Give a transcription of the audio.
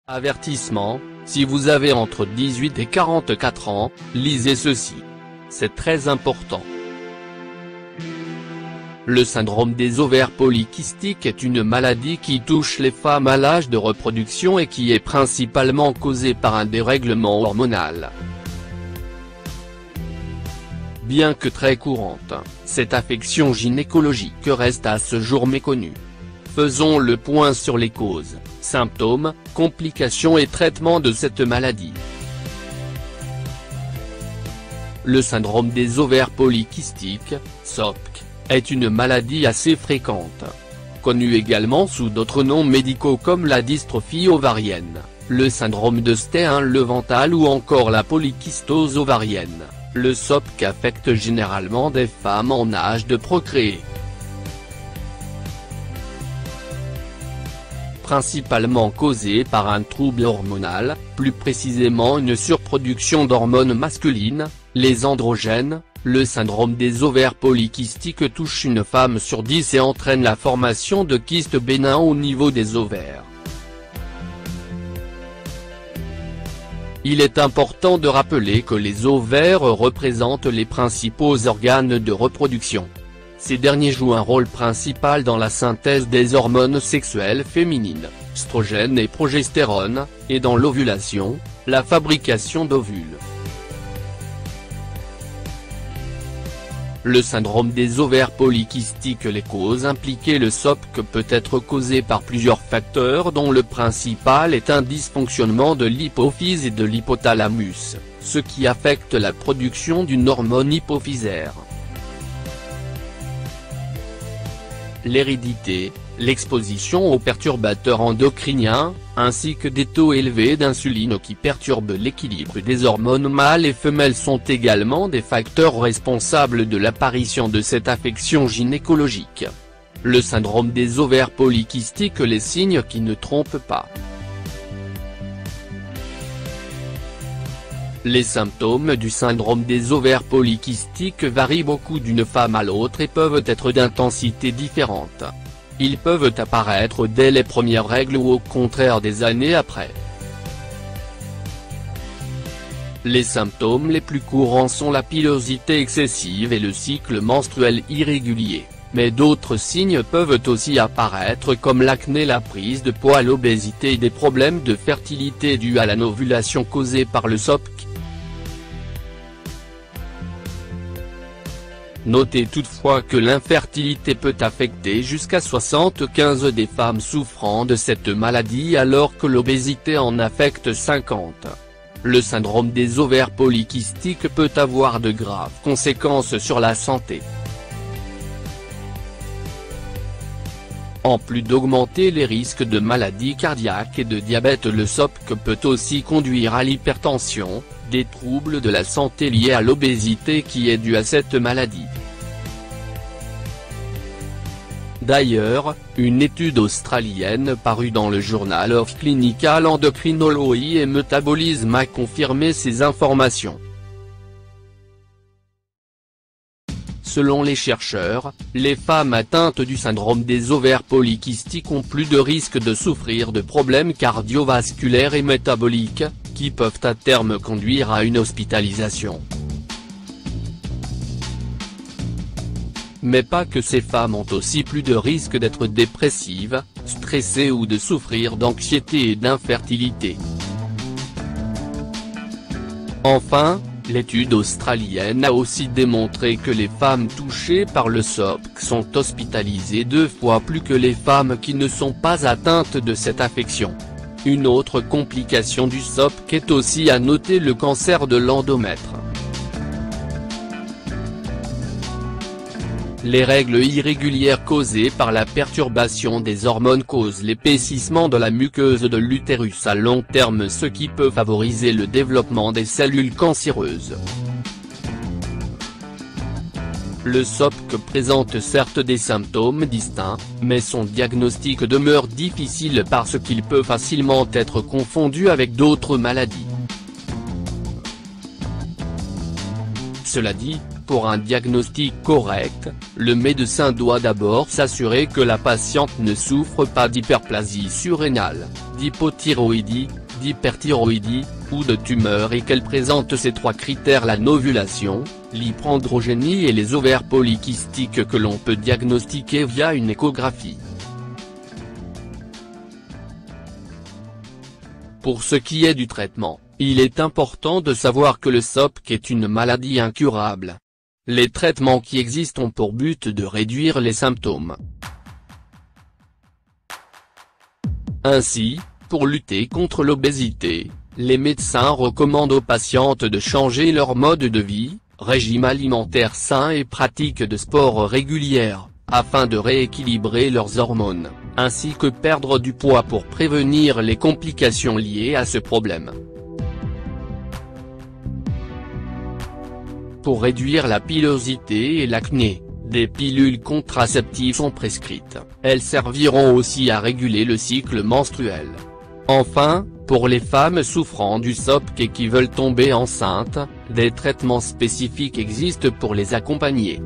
Avertissement, si vous avez entre 18 et 44 ans, lisez ceci. C'est très important. Le syndrome des ovaires polykystiques est une maladie qui touche les femmes à l'âge de reproduction et qui est principalement causée par un dérèglement hormonal. Bien que très courante, cette affection gynécologique reste à ce jour méconnue. Faisons le point sur les causes, symptômes, complications et traitements de cette maladie. Le syndrome des ovaires polykystiques, SOPK, est une maladie assez fréquente. Connue également sous d'autres noms médicaux comme la dystrophie ovarienne, le syndrome de Stein-Leventhal ou encore la polykystose ovarienne, le SOPK affecte généralement des femmes en âge de procréer. Principalement causé par un trouble hormonal, plus précisément une surproduction d'hormones masculines, les androgènes, le syndrome des ovaires polykystiques touche une femme sur 10 et entraîne la formation de kystes bénins au niveau des ovaires. Il est important de rappeler que les ovaires représentent les principaux organes de reproduction. Ces derniers jouent un rôle principal dans la synthèse des hormones sexuelles féminines, oestrogène et progestérone, et dans l'ovulation, la fabrication d'ovules. Le syndrome des ovaires polykystiques. Les causes impliquées. Le SOPK peut être causé par plusieurs facteurs dont le principal est un dysfonctionnement de l'hypophyse et de l'hypothalamus, ce qui affecte la production d'une hormone hypophysaire. L'hérédité, l'exposition aux perturbateurs endocriniens, ainsi que des taux élevés d'insuline qui perturbent l'équilibre des hormones mâles et femelles sont également des facteurs responsables de l'apparition de cette affection gynécologique. Le syndrome des ovaires polykystiques. Les signes qui ne trompent pas. Les symptômes du syndrome des ovaires polykystiques varient beaucoup d'une femme à l'autre et peuvent être d'intensité différente. Ils peuvent apparaître dès les premières règles ou au contraire des années après. Les symptômes les plus courants sont la pilosité excessive et le cycle menstruel irrégulier, mais d'autres signes peuvent aussi apparaître comme l'acné, la prise de poids, l'obésité et des problèmes de fertilité dus à la non-ovulation causée par le SOPK. Notez toutefois que l'infertilité peut affecter jusqu'à 75% des femmes souffrant de cette maladie alors que l'obésité en affecte 50%. Le syndrome des ovaires polykystiques peut avoir de graves conséquences sur la santé. En plus d'augmenter les risques de maladies cardiaques et de diabète, le SOPK peut aussi conduire à l'hypertension, des troubles de la santé liés à l'obésité qui est due à cette maladie. D'ailleurs, une étude australienne parue dans le Journal of Clinical Endocrinology and Metabolism a confirmé ces informations. Selon les chercheurs, les femmes atteintes du syndrome des ovaires polykystiques ont plus de risques de souffrir de problèmes cardiovasculaires et métaboliques, qui peuvent à terme conduire à une hospitalisation. Mais pas que, ces femmes ont aussi plus de risques d'être dépressives, stressées ou de souffrir d'anxiété et d'infertilité. Enfin, l'étude australienne a aussi démontré que les femmes touchées par le SOPK sont hospitalisées 2 fois plus que les femmes qui ne sont pas atteintes de cette affection. Une autre complication du SOPK est aussi à noter: le cancer de l'endomètre. Les règles irrégulières causées par la perturbation des hormones causent l'épaississement de la muqueuse de l'utérus à long terme, ce qui peut favoriser le développement des cellules cancéreuses. Le SOPK présente certes des symptômes distincts, mais son diagnostic demeure difficile parce qu'il peut facilement être confondu avec d'autres maladies. Cela dit, Pour un diagnostic correct, le médecin doit d'abord s'assurer que la patiente ne souffre pas d'hyperplasie surrénale, d'hypothyroïdie, d'hyperthyroïdie, ou de tumeur et qu'elle présente ces 3 critères: la novulation, l'hyperandrogénie et les ovaires polykystiques que l'on peut diagnostiquer via une échographie. Pour ce qui est du traitement, il est important de savoir que le SOPK est une maladie incurable. Les traitements qui existent ont pour but de réduire les symptômes. Ainsi, pour lutter contre l'obésité, les médecins recommandent aux patientes de changer leur mode de vie, régime alimentaire sain et pratique de sport régulière, afin de rééquilibrer leurs hormones, ainsi que perdre du poids pour prévenir les complications liées à ce problème. Pour réduire la pilosité et l'acné, des pilules contraceptives sont prescrites. Elles serviront aussi à réguler le cycle menstruel. Enfin, pour les femmes souffrant du SOPK et qui veulent tomber enceintes, des traitements spécifiques existent pour les accompagner.